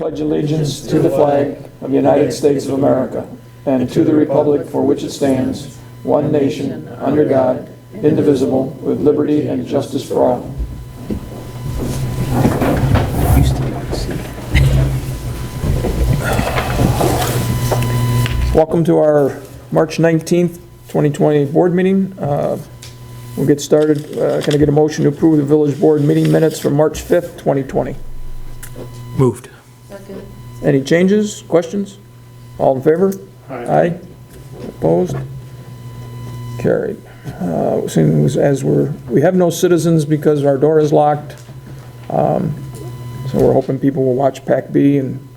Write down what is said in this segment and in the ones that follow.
pledge allegiance to the flag of the United States of America and to the republic for which it stands, one nation, under God, indivisible, with liberty and justice for all. Welcome to our March 19th, 2020 board meeting. We'll get started. Can I get a motion to approve the village board meeting minutes for March 5th, 2020? Moved. Second. Any changes, questions? All in favor? Aye. Opposed? Carried. As we have no citizens because our door is locked, so we're hoping people will watch PAC-B and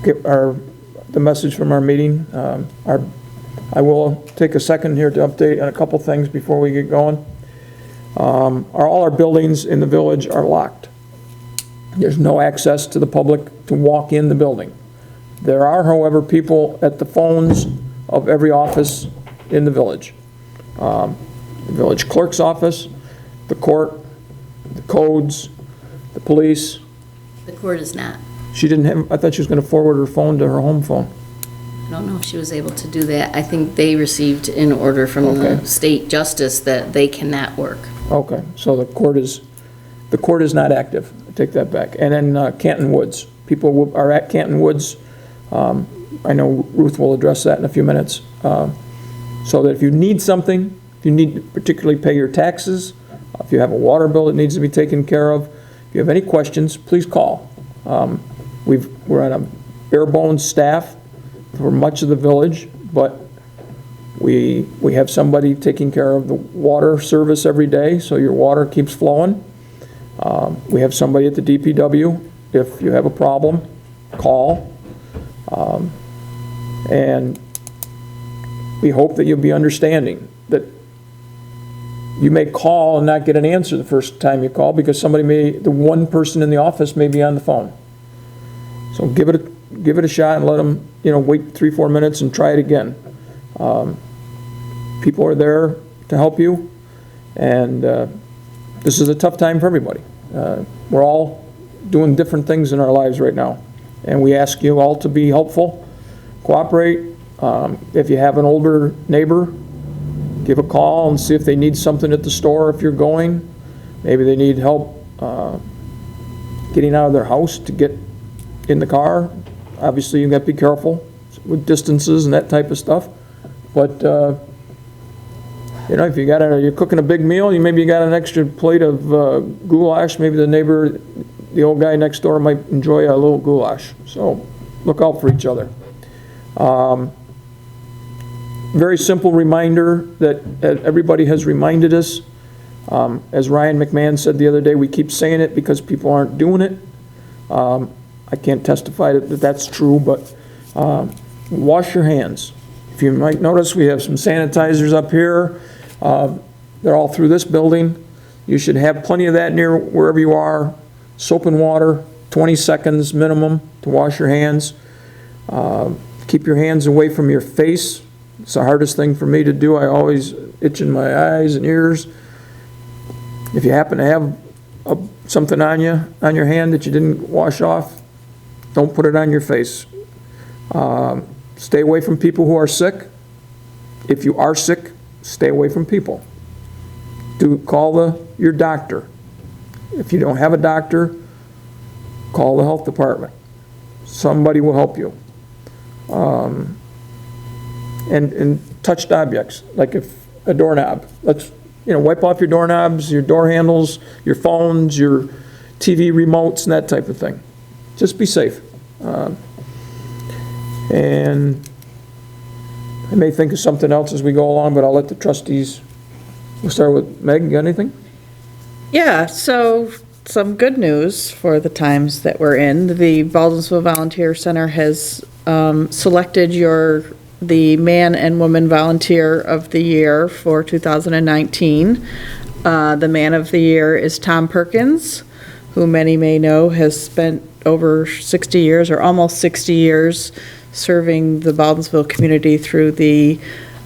get the message from our meeting. I will take a second here to update on a couple things before we get going. All our buildings in the village are locked. There's no access to the public to walk in the building. There are, however, people at the phones of every office in the village. The village clerk's office, the court, the codes, the police. The court is not. She didn't have, I thought she was going to forward her phone to her home phone. I don't know if she was able to do that. I think they received an order from the state justice that they cannot work. Okay, so the court is not active. I take that back. And then Canton Woods. People are at Canton Woods. I know Ruth will address that in a few minutes. So that if you need something, if you need to particularly pay your taxes, if you have a water bill that needs to be taken care of, if you have any questions, please call. We're on a bare bones staff for much of the village, but we have somebody taking care of the water service every day, so your water keeps flowing. We have somebody at the DPW. If you have a problem, call. And we hope that you'll be understanding that you may call and not get an answer the first time you call because the one person in the office may be on the phone. So give it a shot and let them, wait 3-4 minutes and try it again. People are there to help you, and this is a tough time for everybody. We're all doing different things in our lives right now, and we ask you all to be helpful, cooperate. If you have an older neighbor, give a call and see if they need something at the store if you're going. Maybe they need help getting out of their house to get in the car. Obviously, you've got to be careful with distances and that type of stuff. But, if you're cooking a big meal, maybe you got an extra plate of goulash. Maybe the old guy next door might enjoy a little goulash. So look out for each other. Very simple reminder that everybody has reminded us. As Ryan McMahon said the other day, we keep saying it because people aren't doing it. I can't testify that that's true, but wash your hands. If you might notice, we have some sanitizers up here. They're all through this building. You should have plenty of that near wherever you are. Soap and water, 20 seconds minimum to wash your hands. Keep your hands away from your face. It's the hardest thing for me to do. I always itch in my eyes and ears. If you happen to have something on your hand that you didn't wash off, don't put it on your face. Stay away from people who are sick. If you are sick, stay away from people. Call your doctor. If you don't have a doctor, call the health department. Somebody will help you. And touched objects, like if a doorknob. Let's wipe off your doorknobs, your door handles, your phones, your TV remotes, and that type of thing. Just be safe. And I may think of something else as we go along, but I'll let the trustees. We'll start with Meg. You got anything? Yeah, so some good news for the times that we're in. The Baldwinsville Volunteer Center has selected the Man and Woman Volunteer of the Year for 2019. The Man of the Year is Tom Perkins, who many may know has spent over 60 years or almost 60 years serving the Baldwinsville community through the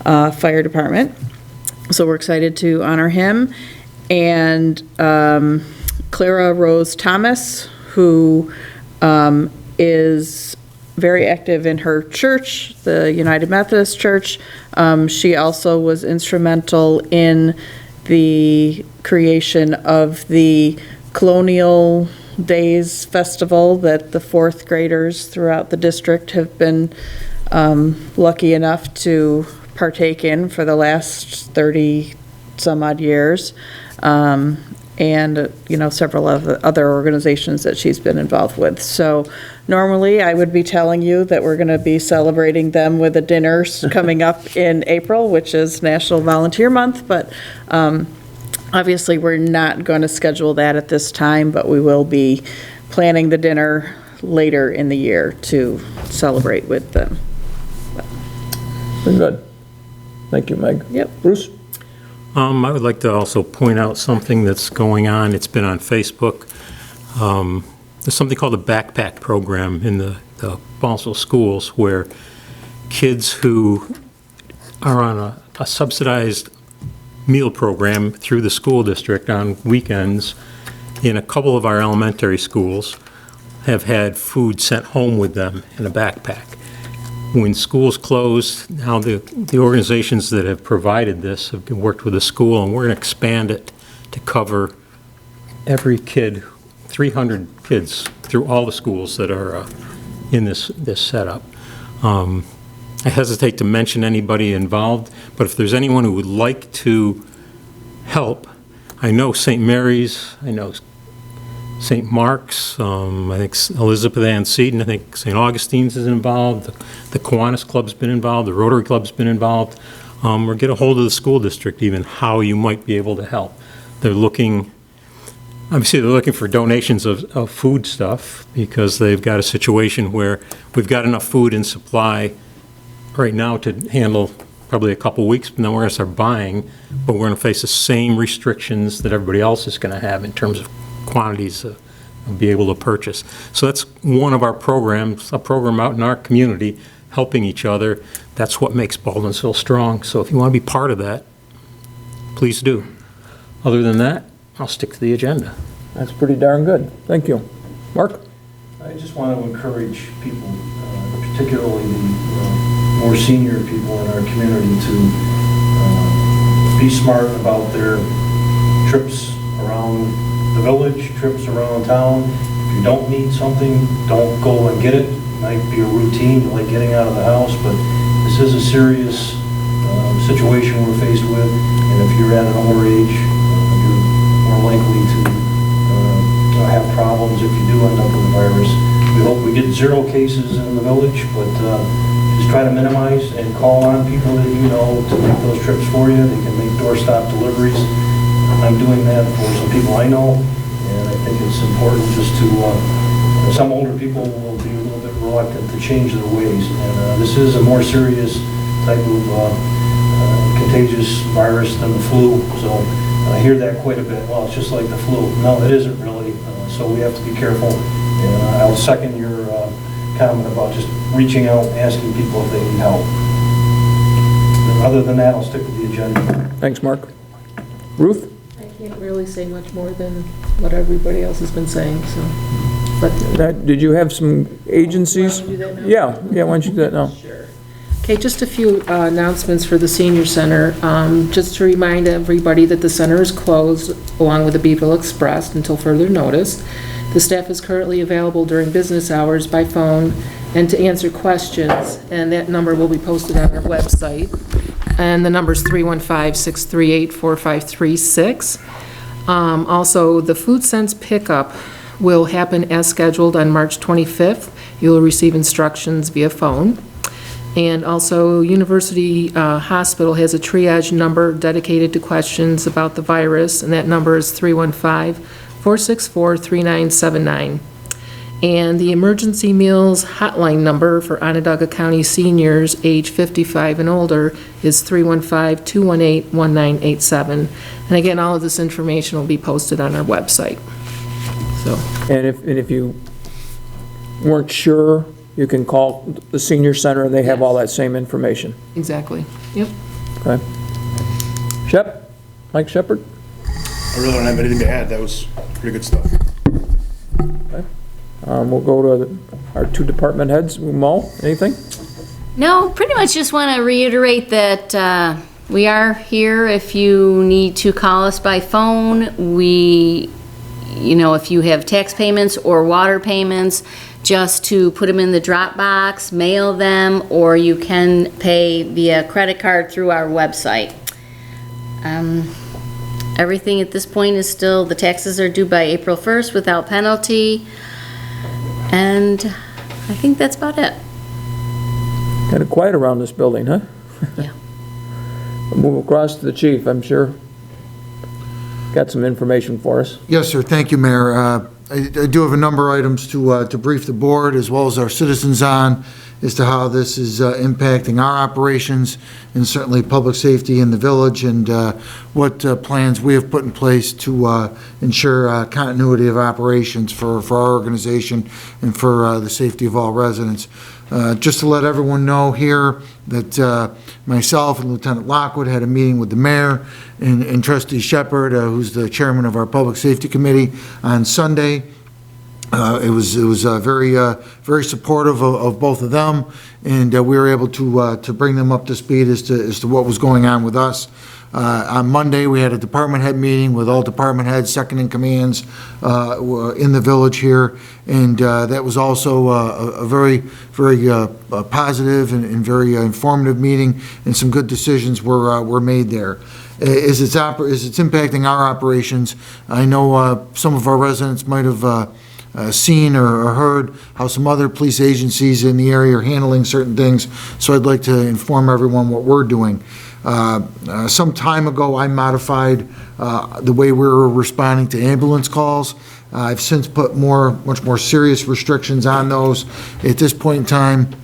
fire department. So we're excited to honor him. And Clara Rose Thomas, who is very active in her church, the United Methodist Church. She also was instrumental in the creation of the Colonial Days Festival that the fourth graders throughout the district have been lucky enough to partake in for the last 30 some odd years. And, several of the other organizations that she's been involved with. So normally I would be telling you that we're going to be celebrating them with a dinner coming up in April, which is National Volunteer Month, but obviously we're not going to schedule that at this time, but we will be planning the dinner later in the year to celebrate with them. Very good. Thank you, Meg. Yep. Bruce? I would like to also point out something that's going on. It's been on Facebook. There's something called the backpack program in the Baldwinsville schools where kids who are on a subsidized meal program through the school district on weekends in a couple of our elementary schools have had food sent home with them in a backpack. When schools closed, now the organizations that have provided this have worked with the school, and we're going to expand it to cover every kid, 300 kids through all the schools that are in this setup. I hesitate to mention anybody involved, but if there's anyone who would like to help, I know St. Mary's, I know St. Mark's, I think Elizabeth Ann Seton, I think St. Augustine's is involved, the Kiwanis Club's been involved, the Rotary Club's been involved, or get a hold of the school district even, how you might be able to help. They're looking for donations of food stuff because they've got a situation where we've got enough food in supply right now to handle probably a couple weeks, but then we're going to start buying, but we're going to face the same restrictions that everybody else is going to have in terms of quantities be able to purchase. So that's one of our programs, a program out in our community, helping each other. That's what makes Baldwinsville strong. So if you want to be part of that, please do. Other than that, I'll stick to the agenda. That's pretty darn good. Thank you. Mark? I just want to encourage people, particularly the more senior people in our community, to be smart about their trips around the village, trips around town. If you don't need something, don't go and get it. It might be a routine, you like getting out of the house, but this is a serious situation we're faced with, and if you're at an older age, you're more likely to have problems if you do end up with the virus. We hope we get 0 cases in the village, but just try to minimize and call on people that you know to make those trips for you. They can make doorstop deliveries. I'm doing that for some people I know, and I think it's important just to, some older people will be a little bit reluctant to change their ways, and this is a more serious type of contagious virus than the flu, so I hear that quite a bit. Well, it's just like the flu. No, it isn't really, so we have to be careful, and I'll second your comment about just reaching out, asking people if they need help. And other than that, I'll stick with the agenda. Thanks, Mark. Ruth? I can't really say much more than what everybody else has been saying, so, but. Did you have some agencies? You want me to do that now? Yeah, why don't you do that now? Sure. Okay, just a few announcements for the senior center. Just to remind everybody that the center is closed along with the Bville Express until further notice. The staff is currently available during business hours by phone and to answer questions, and that number will be posted on our website. And the number is 315-638-4536. Also, the food sense pickup will happen as scheduled on March 25th. You'll receive instructions via phone. And also, University Hospital has a triage number dedicated to questions about the virus, and that number is 315-464-3979. And the emergency meals hotline number for Onondaga County seniors age 55 and older is 315-218-1987. And again, all of this information will be posted on our website. So. And if you weren't sure, you can call the senior center, and they have all that same information. Exactly. Yep. Okay. Mike Shepherd? I really don't have anything to add. That was pretty good stuff. Okay. We'll go to our two department heads. Mo, anything? No, pretty much just want to reiterate that we are here if you need to call us by phone. If you have tax payments or water payments, just to put them in the Dropbox, mail them, or you can pay via credit card through our website. Everything at this point is still, the taxes are due by April 1st without penalty, and I think that's about it. Kind of quiet around this building, huh? Yeah. We'll move across to the chief, I'm sure. Got some information for us. Yes, sir. Thank you, Mayor. I do have a number of items to brief the board as well as our citizens on as to how this is impacting our operations and certainly public safety in the village, and what plans we have put in place to ensure continuity of operations for our organization and for the safety of all residents. Just to let everyone know here that myself and Lieutenant Lockwood had a meeting with the mayor and Trustee Shepard, who's the chairman of our Public Safety Committee, on Sunday. It was very supportive of both of them, and we were able to bring them up to speed as to what was going on with us. On Monday, we had a department head meeting with all department heads, second in commands in the village here, and that was also a very positive and very informative meeting, and some good decisions were made there. As it's impacting our operations, I know some of our residents might have seen or heard how some other police agencies in the area are handling certain things, so I'd like to inform everyone what we're doing. Some time ago, I modified the way we were responding to ambulance calls. I've since put much more serious restrictions on those. At this point in time,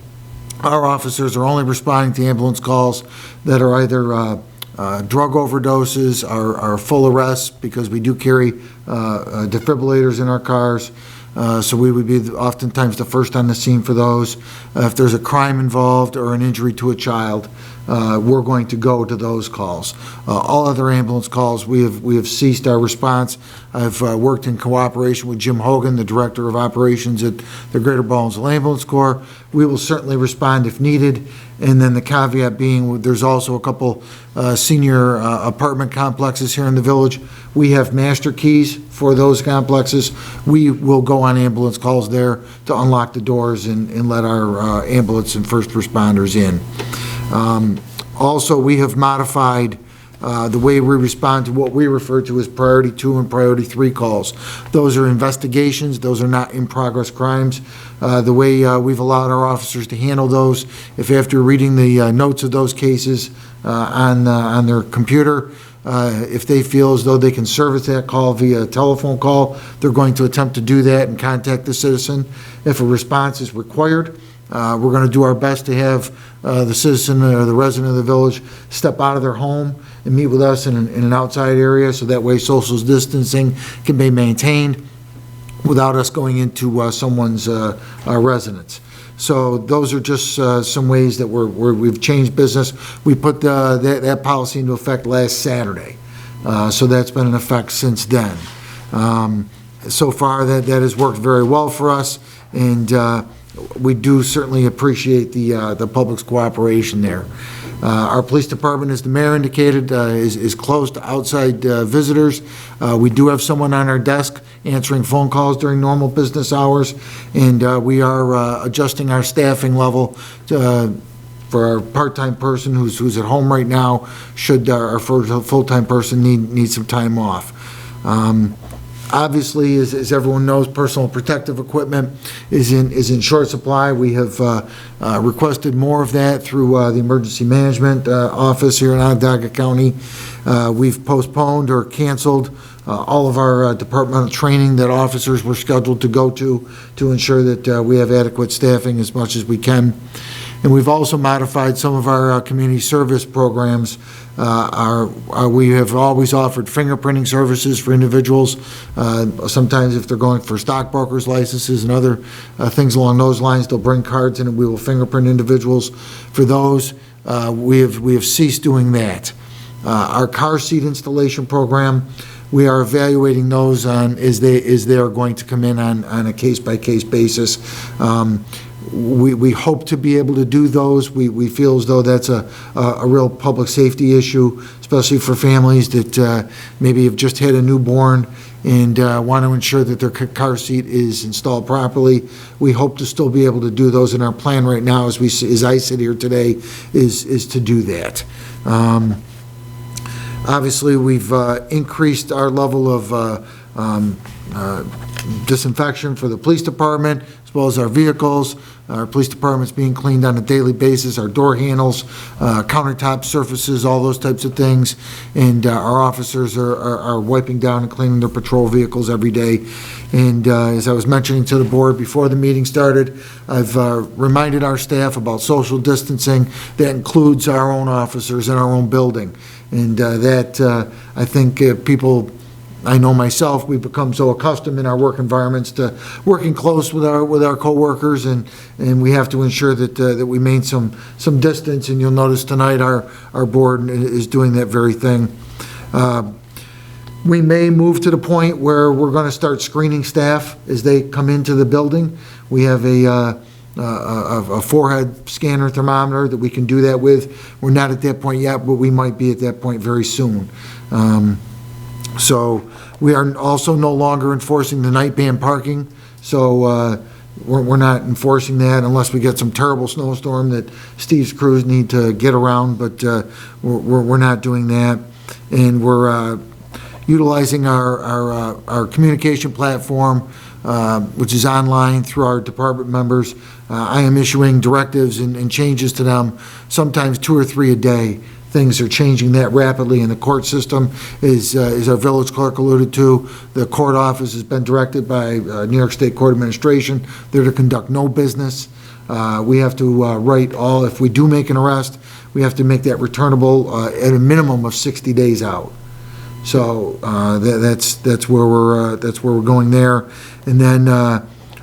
our officers are only responding to ambulance calls that are either drug overdoses or full arrests, because we do carry defibrillators in our cars. So we would be oftentimes the first on the scene for those. If there's a crime involved or an injury to a child, we're going to go to those calls. All other ambulance calls, we have ceased our response. I've worked in cooperation with Jim Hogan, the Director of Operations at the Greater Baldwinsville Ambulance Corps. We will certainly respond if needed. And then the caveat being, there's also a couple senior apartment complexes here in the village. We have master keys for those complexes. We will go on ambulance calls there to unlock the doors and let our ambulance and first responders in. Also, we have modified the way we respond to what we refer to as priority 2 and priority 3 calls. Those are investigations. Those are not in-progress crimes. The way we've allowed our officers to handle those, if after reading the notes of those cases on their computer, if they feel as though they can service that call via a telephone call, they're going to attempt to do that and contact the citizen. If a response is required, we're going to do our best to have the citizen or the resident of the village step out of their home and meet with us in an outside area, so that way social distancing can be maintained without us going into someone's residence. So those are just some ways that we've changed business. We put that policy into effect last Saturday, so that's been in effect since then. So far, that has worked very well for us, and we do certainly appreciate the public's cooperation there. Our police department, as the mayor indicated, is closed to outside visitors. We do have someone on our desk answering phone calls during normal business hours, and we are adjusting our staffing level for our part-time person who's at home right now, should our full-time person need some time off. Obviously, as everyone knows, personal protective equipment is in short supply. We have requested more of that through the Emergency Management Office here in Onondaga County. We've postponed or canceled all of our departmental training that officers were scheduled to go to ensure that we have adequate staffing as much as we can. And we've also modified some of our community service programs. We have always offered fingerprinting services for individuals. Sometimes if they're going for stockbrokers licenses and other things along those lines, they'll bring cards in and we will fingerprint individuals. For those, we have ceased doing that. Our car seat installation program, we are evaluating those on, as they are going to come in on a case-by-case basis. We hope to be able to do those. We feel as though that's a real public safety issue, especially for families that maybe have just had a newborn and want to ensure that their car seat is installed properly. We hope to still be able to do those, and our plan right now, as I sit here today, is to do that. Obviously, we've increased our level of disinfection for the police department, as well as our vehicles. Our police department's being cleaned on a daily basis, our door handles, countertop surfaces, all those types of things. And our officers are wiping down and cleaning their patrol vehicles every day. And as I was mentioning to the board before the meeting started, I've reminded our staff about social distancing. That includes our own officers in our own building. And that, I think people, I know myself, we've become so accustomed in our work environments to working close with our coworkers, and we have to ensure that we maintain some distance. And you'll notice tonight our board is doing that very thing. We may move to the point where we're going to start screening staff as they come into the building. We have a forehead scanner thermometer that we can do that with. We're not at that point yet, but we might be at that point very soon. So we are also no longer enforcing the night ban parking. So we're not enforcing that unless we get some terrible snowstorm that Steve's crews need to get around, but we're not doing that. And we're utilizing our communication platform, which is online through our department members. I am issuing directives and changes to them, sometimes 2 or 3 a day. Things are changing that rapidly in the court system, as our village clerk alluded to. The court office has been directed by New York State Court Administration. They're to conduct no business. We have to write all, if we do make an arrest, we have to make that returnable at a minimum of 60 days out. So that's where we're going there. And then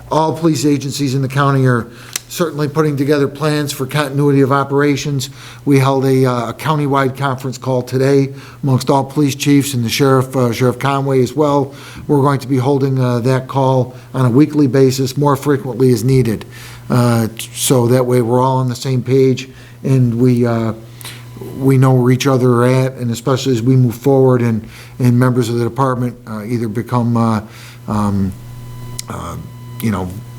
all police agencies in the county are certainly putting together plans for continuity of operations. We held a county-wide conference call today amongst all police chiefs and the Sheriff Conway as well. We're going to be holding that call on a weekly basis, more frequently as needed. So that way we're all on the same page, and we know where each other are at, and especially as we move forward and members of the department either become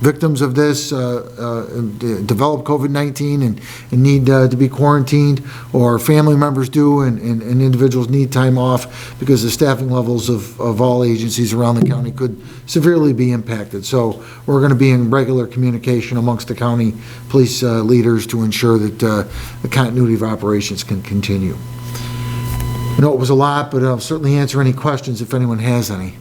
victims of this, develop COVID-19 and need to be quarantined, or family members do, and individuals need time off because the staffing levels of all agencies around the county could severely be impacted. So we're going to be in regular communication amongst the county police leaders to ensure that the continuity of operations can continue. I know it was a lot, but I'll certainly answer any questions if anyone has any.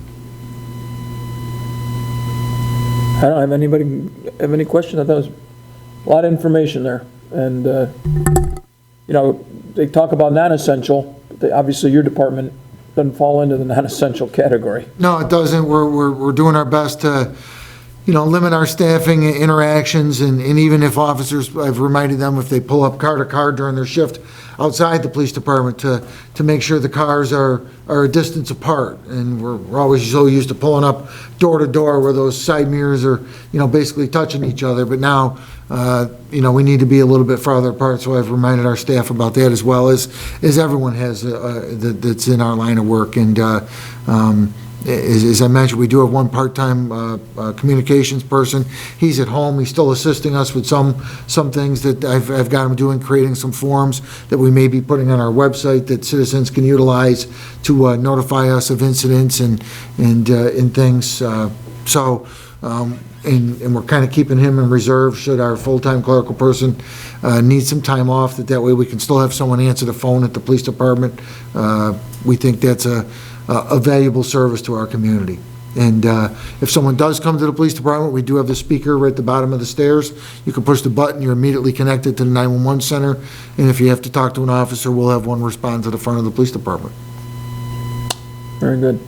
I don't have anybody have any questions. I thought it was a lot of information there. And, they talk about non-essential, but obviously your department doesn't fall into the non-essential category. No, it doesn't. We're doing our best to, limit our staffing interactions, and even if officers, I've reminded them if they pull up car to car during their shift outside the police department to make sure the cars are a distance apart. And we're always so used to pulling up door to door where those side mirrors are, basically touching each other. But now, we need to be a little bit farther apart. So I've reminded our staff about that, as well as everyone has that's in our line of work. And as I mentioned, we do have one part-time communications person. He's at home. He's still assisting us with some things that I've got him doing, creating some forms that we may be putting on our website that citizens can utilize to notify us of incidents and things. And we're kind of keeping him in reserve should our full-time clerical person need some time off, that way we can still have someone answer the phone at the police department. We think that's a valuable service to our community. And if someone does come to the police department, we do have the speaker right at the bottom of the stairs. You can push the button, you're immediately connected to the 911 center, and if you have to talk to an officer, we'll have one respond to the front of the police department. Very good.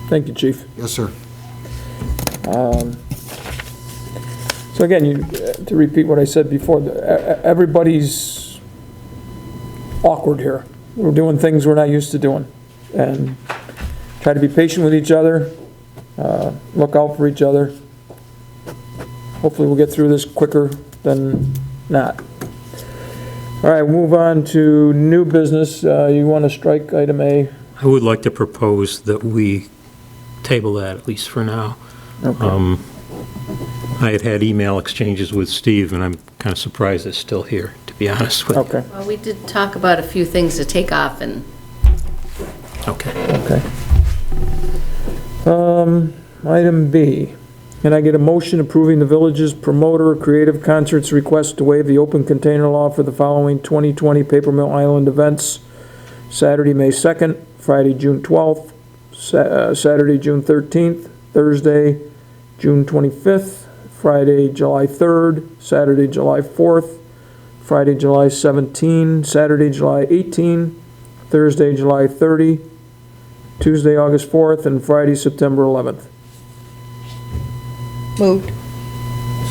Thank you, Chief. Yes, sir. So again, to repeat what I said before, everybody's awkward here. We're doing things we're not used to doing. And Try to be patient with each other, look out for each other. Hopefully we'll get through this quicker than not. All right, move on to new business. You want to strike item A? I would like to propose that we table that, at least for now. Okay. I had email exchanges with Steve, and I'm kind of surprised it's still here, to be honest with you. Okay, Well, we did talk about a few things to take off, and Okay. okay. Item B. Can I get a motion approving the village's promoter Creative Concerts request to waive the open container law for the following 2020 Paper Mill Island events? Saturday, May 2nd, Friday, June 12th, Saturday, June 13th, Thursday, June 25th, Friday, July 3rd, Saturday, July 4th, Friday, July 17, Saturday, July 18, Thursday, July 30, Tuesday, August 4th, and Friday, September 11th. Moved.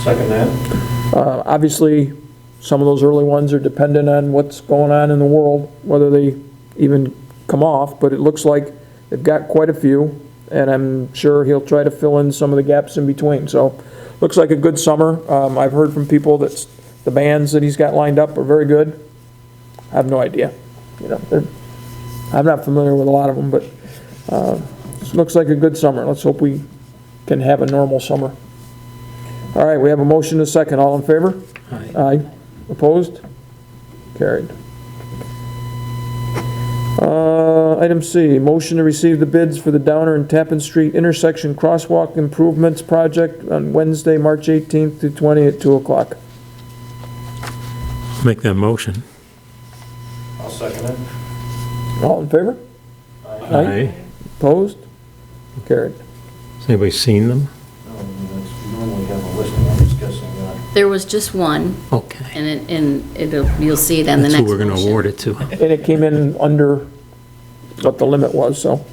Second that. Obviously, some of those early ones are dependent on what's going on in the world, whether they even come off, but it looks like they've got quite a few, and I'm sure he'll try to fill in some of the gaps in between. So, looks like a good summer. I've heard from people that the bands that he's got lined up are very good. I have no idea. You know, I'm not familiar with a lot of them, but it looks like a good summer. Let's hope we can have a normal summer. All right, we have a motion and a second. All in favor? Aye. Aye. Opposed? Carried. Item C, motion to receive the bids for the Downer and Tappan Street intersection crosswalk improvements project on Wednesday, March 18th to 20 at 2 o'clock. Make that motion. I'll second it. All in favor? Aye. Opposed? Carried. Has anybody seen them? No, we normally have a listing, I'm just guessing that. there was just one, Okay. and you'll see it on the That's next who we're going to motion. award it to. And it came in under what the limit was, so.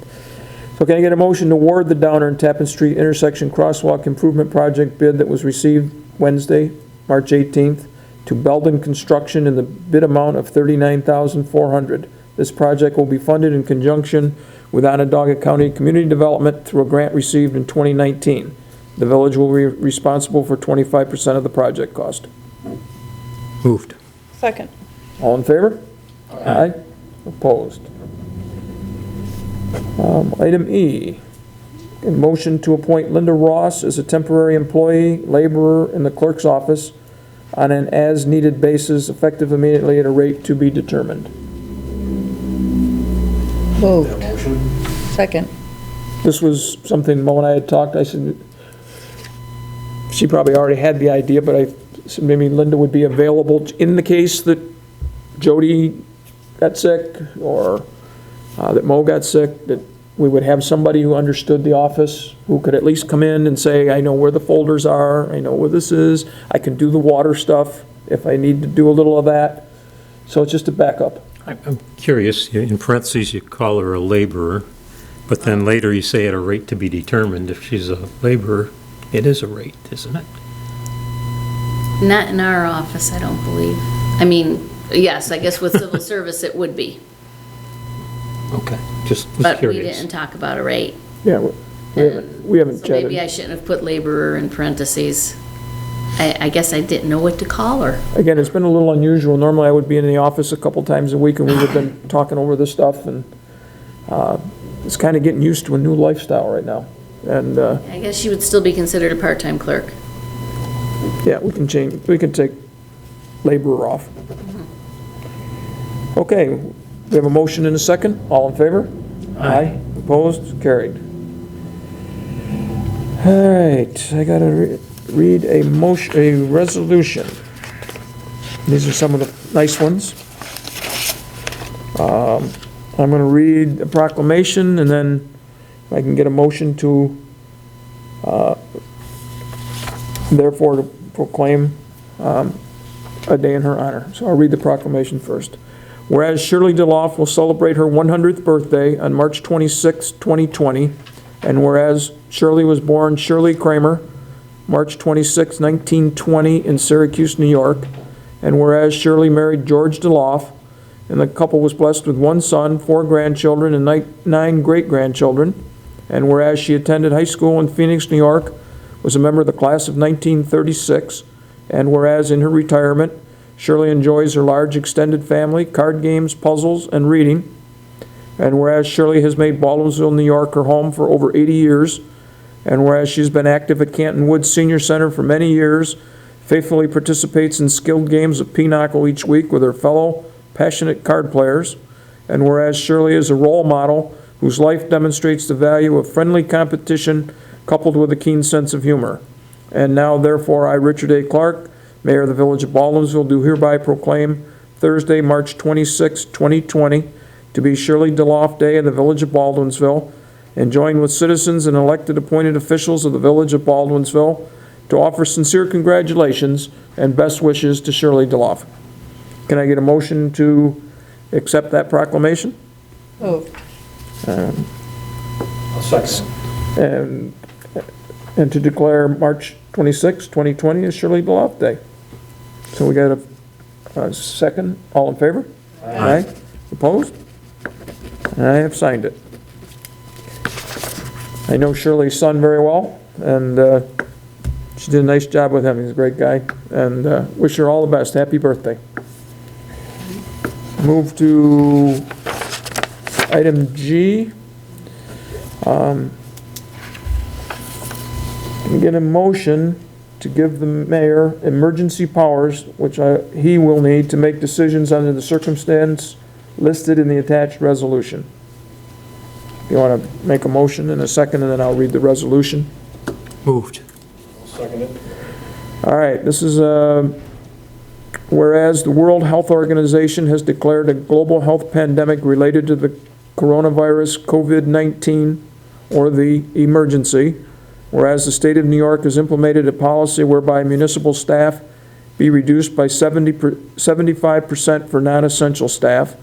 So can I get a motion to award the Downer and Tappan Street intersection crosswalk improvement project bid that was received Wednesday, March 18th, to Belden Construction in the bid amount of $39,400. This project will be funded in conjunction with Onondaga County Community Development through a grant received in 2019. The village will be responsible for 25% of the project cost. Moved. Second. All in favor? Aye. Opposed? Item E, a motion to appoint Linda Ross as a temporary employee, laborer in the clerk's office on an as-needed basis, effective immediately at a rate to be determined. Moved. That motion? Second. This was something Mo and I had talked, I said, she probably already had the idea, but I said maybe Linda would be available in the case that Jody got sick, or that Mo got sick, that we would have somebody who understood the office, who could at least come in and say, I know where the folders are, I know where this is, I can do the water stuff if I need to do a little of that. So it's just a backup. I'm curious, in parentheses, you call her a laborer, but then later you say at a rate to be determined. If she's a laborer, it is a rate, isn't it? Not in our office, I don't believe. I mean, yes, I guess with civil service it would be, Okay, just was but we curious. didn't talk about a rate. Yeah, we haven't So maybe I chatted. shouldn't have put laborer in parentheses. I guess I didn't know what to call her. Again, it's been a little unusual. Normally I would be in the office a couple times a week and we would have been talking over this stuff, and it's kind of getting used to a new lifestyle right now. And, I guess she would still be considered a part-time clerk. yeah, we can take laborer off. Okay, we have a motion and a second. All in favor? Aye. Opposed? Carried. All right, I gotta read a resolution. These are some of the nice ones. I'm gonna read a proclamation, and then I can get a motion to, therefore to proclaim a day in her honor. So I'll read the proclamation first. Whereas Shirley DeLoff will celebrate her 100th birthday on March 26, 2020, and whereas Shirley was born Shirley Kramer, March 26, 1920, in Syracuse, New York, and whereas Shirley married George DeLoff, and the couple was blessed with one son, 4 grandchildren, and 9 great-grandchildren, and whereas she attended high school in Phoenix, New York, was a member of the class of 1936, and whereas in her retirement, Shirley enjoys her large extended family, card games, puzzles, and reading, and whereas Shirley has made Baldwinsville, New York her home for over 80 years, and whereas she's been active at Canton Woods Senior Center for many years, faithfully participates in skilled games of pinochle each week with her fellow passionate card players, and whereas Shirley is a role model whose life demonstrates the value of friendly competition coupled with a keen sense of humor. And now, therefore, I, Richard A. Clark, Mayor of the Village of Baldwinsville, do hereby proclaim Thursday, March 26, 2020, to be Shirley DeLoff Day in the Village of Baldwinsville, and join with citizens and elected appointed officials of the Village of Baldwinsville to offer sincere congratulations and best wishes to Shirley DeLoff. Can I get a motion to accept that proclamation? Moved. I'll second. And to declare March 26, 2020 as Shirley DeLoff Day. So we got a second. All in favor? Aye. Opposed? I have signed it. I know Shirley's son very well, and she did a nice job with him. He's a great guy, and wish her all the best. Happy birthday. Move to item G. Can we get a motion to give the mayor emergency powers, which he will need to make decisions under the circumstance listed in the attached resolution? You want to make a motion in a second, and then I'll read the resolution? Moved. I'll second it. All right, this is, whereas the World Health Organization has declared a global health pandemic related to the coronavirus COVID-19 or the emergency, whereas the state of New York has implemented a policy whereby municipal staff be reduced by 75% for non-essential staff,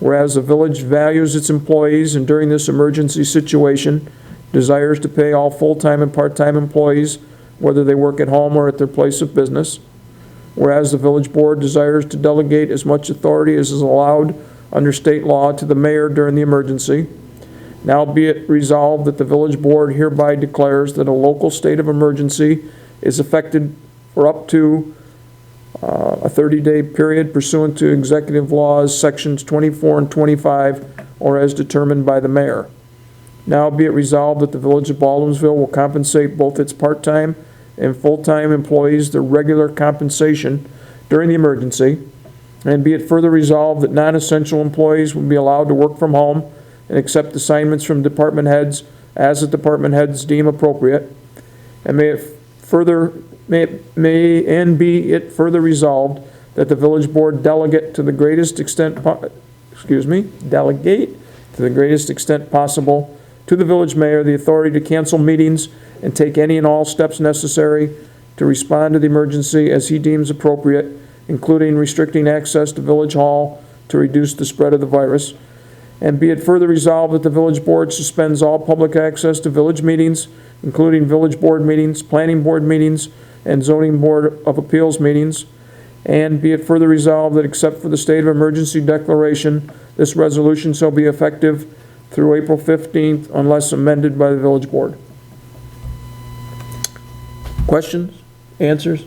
whereas the village values its employees and during this emergency situation desires to pay all full-time and part-time employees whether they work at home or at their place of business, whereas the village board desires to delegate as much authority as is allowed under state law to the mayor during the emergency. Now be it resolved that the village board hereby declares that a local state of emergency is effected for up to a 30-day period pursuant to executive laws, sections 24 and 25, or as determined by the mayor. Now be it resolved that the village of Baldwinsville will compensate both its part-time and full-time employees their regular compensation during the emergency, and be it further resolved that non-essential employees will be allowed to work from home and accept assignments from department heads as the department heads deem appropriate, and be it further resolved that the village board delegate to the greatest extent possible to the village mayor the authority to cancel meetings and take any and all steps necessary to respond to the emergency as he deems appropriate, including restricting access to Village Hall to reduce the spread of the virus. And be it further resolved that the village board suspends all public access to village meetings, including village board meetings, planning board meetings, and zoning board of appeals meetings. And be it further resolved that except for the state of emergency declaration, this resolution shall be effective through April 15th unless amended by the village board. Questions? Answers?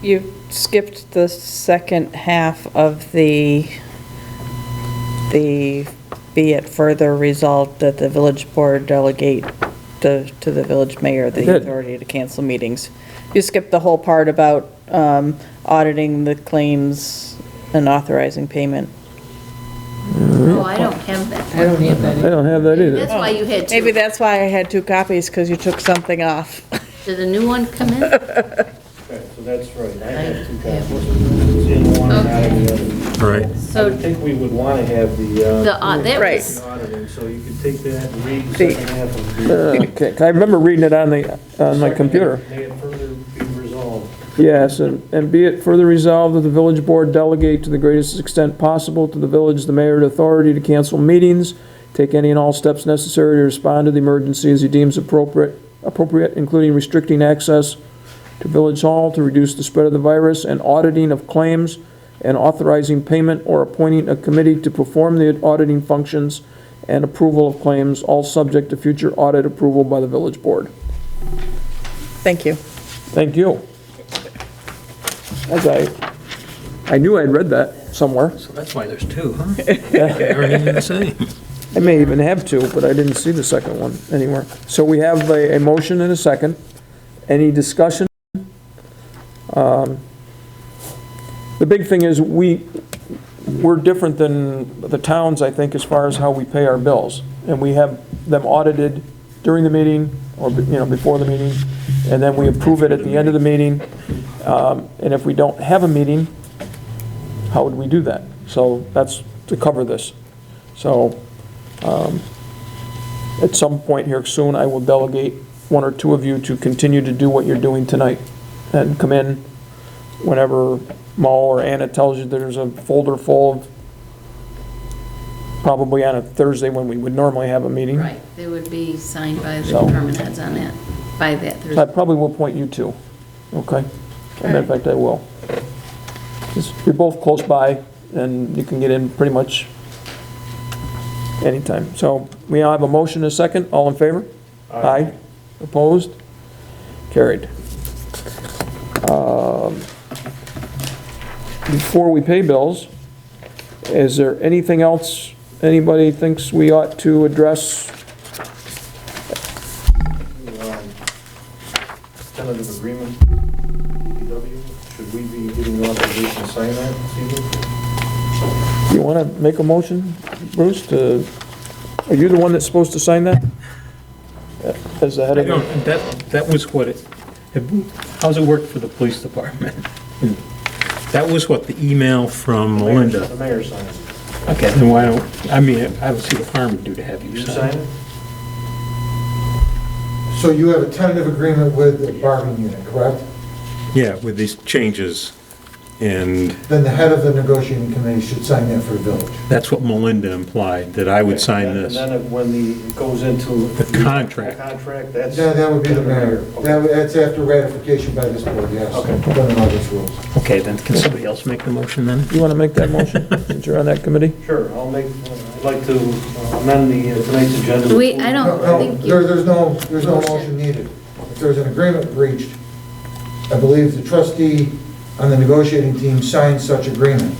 You skipped the second half of the be it further resolved that the village board delegate to the village mayor the authority to cancel meetings. You skipped the whole part about auditing the claims and authorizing payment. Oh, I don't have that. I don't have that. I don't have that either. That's why you had Maybe to. that's why I had two copies, because you took something off. Did the new one come in? Okay, so that's right. I have two copies. It's in one and out of the other. All right. I So would think we would want to have the that Right. was, auditing, so you could take that and read the second half of the. Okay, I remember reading it on my computer. May it further be resolved. Yes, and be it further resolved that the village board delegate to the greatest extent possible to the village the mayor authority to cancel meetings, take any and all steps necessary to respond to the emergency as he deems appropriate, including restricting access to Village Hall to reduce the spread of the virus, and auditing of claims, and authorizing payment or appointing a committee to perform the auditing functions, and approval of claims, all subject to future audit approval by the village board. Thank you. Thank you. As I knew I'd read that somewhere. So that's why there's two, huh? They aren't even the same. I may even have two, but I didn't see the second one anywhere. So we have a motion and a second. Any discussion? The big thing is we're different than the towns, I think, as far as how we pay our bills. And we have them audited during the meeting or, before the meeting, and then we approve it at the end of the meeting. And if we don't have a meeting, how would we do that? So that's to cover this. So at some point here soon, I will delegate one or two of you to continue to do what you're doing tonight and come in whenever Mo or Anna tells you there's a folder full of, probably on a Thursday when we would normally have a meeting. Right, they would be signed by the So- department heads on that, by that I Thursday. probably will point you to, okay? As a matter of fact, I will. 'Cause you're both close by, and you can get in pretty much anytime. So we now have a motion and a second. All in favor? Aye. Opposed? Carried. Before we pay bills, is there anything else anybody thinks we ought to address? Tentative agreement, DPW, should we be getting authorization to sign that this evening? You want to make a motion, Bruce, to, are you the one that's supposed to sign that? As the head I of don't, that was what it, how's it work for the police department? That was what the email from Melinda. The mayor signs it. Okay, then why don't, I don't see what harm would do to have you You sign sign it. it? So you have a tentative agreement with the bargaining unit, correct? Yeah, with these changes, and Then the head of the negotiating committee should sign that for the village. that's what Melinda implied, that I would sign this. And then when it goes into. The contract. Contract, that's. That would be the mayor. That's after ratification by this board, yes. Okay. Under Robert's rules. Okay, then can somebody else make the motion then? You want to make that motion, since you're on that committee? Sure, I'd like to amend tonight's agenda. We, I No, don't no, think there's no Motion. motion needed. If there's an agreement reached, I believe the trustee on the negotiating team signs such agreement.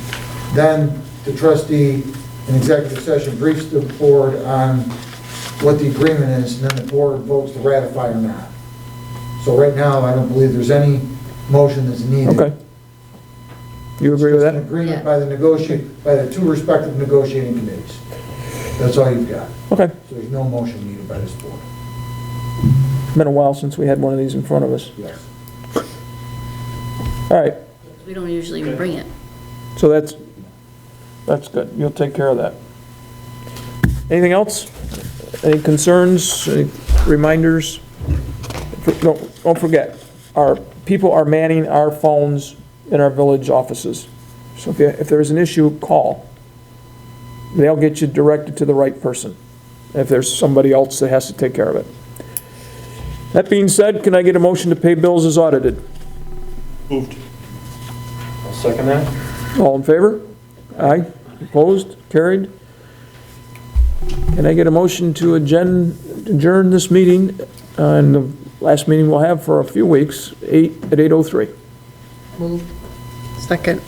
Then the trustee in executive session briefs the board on what the agreement is, and then the board votes to ratify or not. So right now, I don't believe there's any motion that's needed. Okay. You agree with It's an that? agreement by the two respective negotiating committees. That's all you've got. Okay. So there's no motion needed by this board. Been a while since we had one of these in front of us. Yes. All right, we don't usually even bring it. so that's good. You'll take care of that. Anything else? Any concerns, any reminders? Don't forget, our people are manning our phones in our village offices. So if there's an issue, call. They'll get you directed to the right person if there's somebody else that has to take care of it. That being said, can I get a motion to pay bills as audited? Moved. I'll second that. All in favor? Aye. Opposed? Carried? Can I get a motion to adjourn this meeting, and the last meeting we'll have for a few weeks, at 8:03? Move. Second.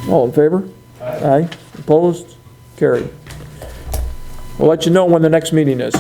All in favor? Aye. Opposed? Carried. We'll let you know when the next meeting is.